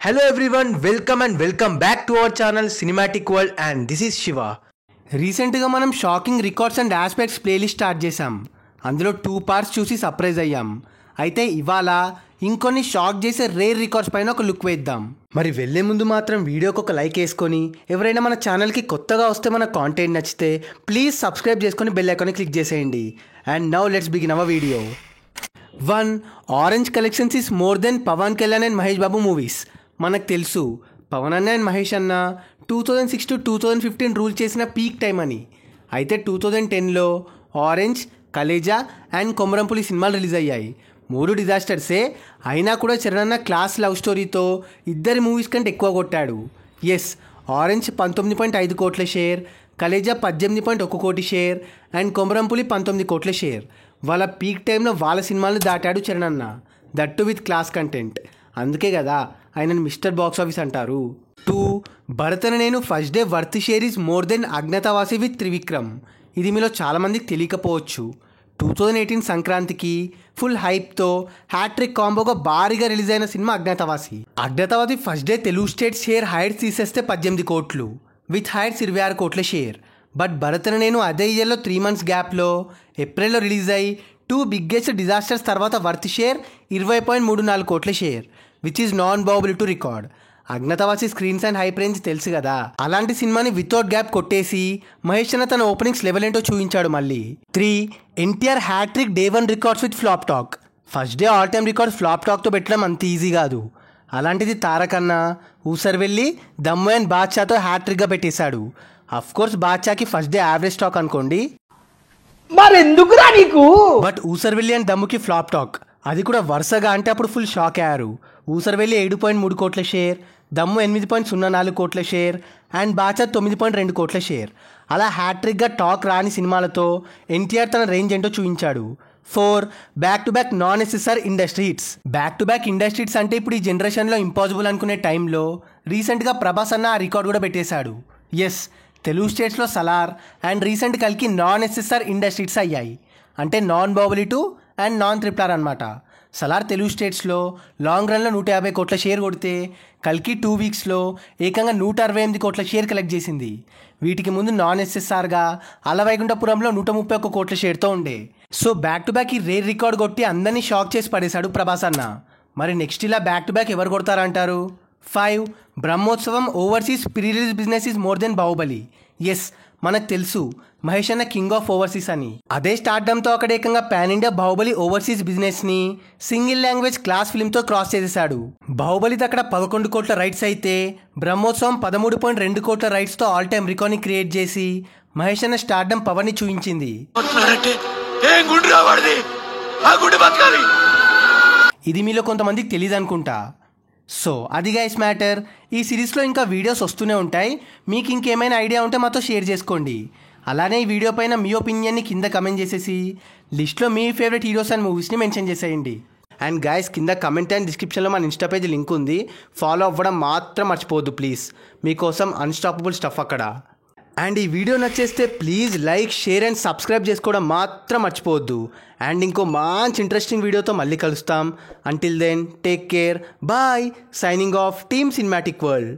Hello everyone, welcome back to our channel Cinematic World and this is Shiva. రీసెంట్గా మనం shocking records and aspects playlist start చేసాం. అందులో 2 parts చూసి surprise అయ్యాం. అయితే ఇవాళ ఇంకొన్ని షాక్ చేసే రేర్ రికార్డ్స్ పైన ఒక లుక్ వేద్దాం. మరి వెళ్ళే ముందు మాత్రం వీడియోకి ఒక లైక్ వేసుకొని ఎవరైనా మన ఛానల్కి కొత్తగా వస్తే మన కాంటెంట్ నచ్చితే ప్లీజ్ సబ్స్క్రైబ్ చేసుకొని బెల్ ఐకాన్ని క్లిక్ చేసేయండి. And now let's begin our video. 1. Orange collections is more than Pavan Kalyan and Mahesh Babu movies. మనకు తెలుసు పవన్ అన్న అండ్ మహేష్ అన్న 2006 to 2015 రూల్ చేసిన పీక్ టైం అని. అయితే 2010లో ఆరెంజ్, కలేజా అండ్ కొమరంపులి సినిమాలు రిలీజ్ అయ్యాయి. 3 డిజాస్టర్సే అయినా కూడా చరణ్ అన్న క్లాస్ లవ్ స్టోరీతో ఇద్దరి మూవీస్ కంటే ఎక్కువ కొట్టాడు. ఎస్, ఆరెంజ్ 19.5 కోట్ల షేర్, కలేజా 18.1 కోటి షేర్ అండ్ కొమరంపులి 19 కోట్ల షేర్. వాళ్ళ పీక్ టైంలో వాళ్ళ సినిమాలు దాటాడు చరణ్ అన్న, దట్టు విత్ క్లాస్ కంటెంట్. అందుకే కదా ఆయనను మిస్టర్ బాక్స్ ఆఫీస్ అంటారు. 2. భరత్ నేను first day worth share is more then Agnyaathavaasi with Trivikram. ఇది మీలో చాలామందికి తెలియకపోవచ్చు. 2018 సంక్రాంతికి ఫుల్ హైప్తో హ్యాట్రిక్ కాంబోగా భారీగా రిలీజ్ అయిన cinema Agnyaathavaasi. Agnyaathavaasi first day Telugu state share heights తీసేస్తే 18 కోట్లు, విత్ హైట్స్ 26 కోట్ల షేర్. బట్ భరత్ నేను అదే ఇయర్లో 3 months గ్యాప్లో ఏప్రిల్లో రిలీజ్ అయ్యి 2 బిగ్గెస్ట్ డిజాస్టర్స్ తర్వాత వర్త్ షేర్ 20.34 కోట్ల share, which is non Baahubali to record. Agnyaathavaasi screens and hype range తెలుసు కదా. అలాంటి సినిమాని వితౌట్ గ్యాప్ కొట్టేసి మహేష్ అన్న తన ఓపెనింగ్స్ లెవెల్ ఏంటో చూపించాడు మళ్ళీ. 3. NTR hat-trick day 1 records with flop talk. First day all time record flop టాక్తో పెట్టడం అంత ఈజీ కాదు. అలాంటిది తారకన్న ఊసర్ వెళ్ళి దమ్ము అండ్ బాద్షాతో హ్యాట్రిక్గా పెట్టేశాడు. అఫ్కోర్స్ బాద్షాకి ఫస్ట్ డే యావరేజ్ టాక్ అనుకోండి, మరెందుకురా నీకు. బట్ ఊసర్వెల్లి అండ్ దమ్ముకి ఫ్లాప్ టాక్, అది కూడా వరుసగా. అంటే అప్పుడు ఫుల్ షాక్ అయ్యారు. ఊసర్వెల్లి 7.3 కోట్ల షేర్, దమ్ము 8.04 కోట్ల షేర్ అండ్ బాద్షా 9.2 కోట్ల షేర్. అలా హ్యాట్రిక్గా టాక్ రాని సినిమాలతో ఎన్టీఆర్ తన రేంజ్ ఏంటో చూపించాడు. 4. Back to back non SSR industry hits. Back to back industry hits అంటే ఇప్పుడు ఈ జనరేషన్లో ఇంపాసిబుల్ అనుకునే టైంలో రీసెంట్గా ప్రభాస్ అన్న ఆ రికార్డ్ కూడా పెట్టేశాడు. ఎస్, తెలుగు స్టేట్స్లో సలార్ అండ్ రీసెంట్ కల్కి నాన్ ఎస్ఎస్ఆర్ ఇండస్ట్రీ హిట్స్ అయ్యాయి. అంటే non Baahubali 2 and non RRR అనమాట. సలార్ తెలుగు స్టేట్స్లో లాంగ్ రన్లో 150 కోట్ల షేర్ కొడితే కల్కి 2 వీక్స్లో ఏకంగా 168 కోట్ల షేర్ కలెక్ట్ చేసింది. వీటికి ముందు నాన్ ఎస్ఎస్ఆర్గా అలవైకుంఠపురంలో 131 కోట్ల షేర్తో ఉండే. సో బ్యాక్ టు బ్యాక్ ఈ రేర్ రికార్డ్ కొట్టి అందరినీ షాక్ చేసి పడేశాడు ప్రభాస్ అన్న. మరి నెక్స్ట్ ఇలా బ్యాక్ టు బ్యాక్ ఎవరు కొడతారంటారు? 5. Brahmotsavam overseas pre release business is more than Baahubali. Yes, మనకు తెలుసు మహేష్ అన్న కింగ్ ఆఫ్ ఓవర్సీస్ అని. అదే స్టార్డమ్తో అక్కడ ఏకంగా పాన్ ఇండియా బాహుబలి ఓవర్సీస్ బిజినెస్ని సింగిల్ లాంగ్వేజ్ క్లాస్ ఫిల్మ్తో క్రాస్ చేసేశాడు. బాహుబలిది అక్కడ 11 కోట్ల రైట్స్ అయితే బ్రహ్మోత్సవం 13.2 కోట్ల రైట్స్తో ఆల్ టైమ్ రికార్డ్ని క్రియేట్ చేసి మహేష్ అన్న స్టార్డమ్ పవర్ని చూపించింది. ఇది మీలో కొంతమందికి తెలియదు అనుకుంటా. సో అది గైస్ మ్యాటర్. ఈ సిరీస్లో ఇంకా వీడియోస్ వస్తూనే ఉంటాయి. మీకు ఇంకేమైనా ఐడియా ఉంటే మాతో షేర్ చేసుకోండి. అలానే ఈ వీడియో పైన మీ ఒపీనియన్ని కింద కమెంట్ చేసేసి లిస్ట్లో మీ ఫేవరెట్ హీరోస్ అండ్ మూవీస్ని మెన్షన్ చేసేయండి. అండ్ గైస్, కింద కమెంట్ అండ్ డిస్క్రిప్షన్లో మన ఇన్స్టా పేజ్ లింక్ ఉంది, ఫాలో అవ్వడం మాత్రం మర్చిపోవద్దు ప్లీజ్. మీకోసం అన్స్టాపబుల్ స్టఫ్ అక్కడ. అండ్ ఈ వీడియో నచ్చేస్తే please like, share and subscribe చేసుకోవడం మాత్రం మర్చిపోవద్దు. అండ్ ఇంకో మంచి ఇంట్రెస్టింగ్ వీడియోతో మళ్ళీ కలుస్తాం. Until then take care, bye. Signing off team cinematic world.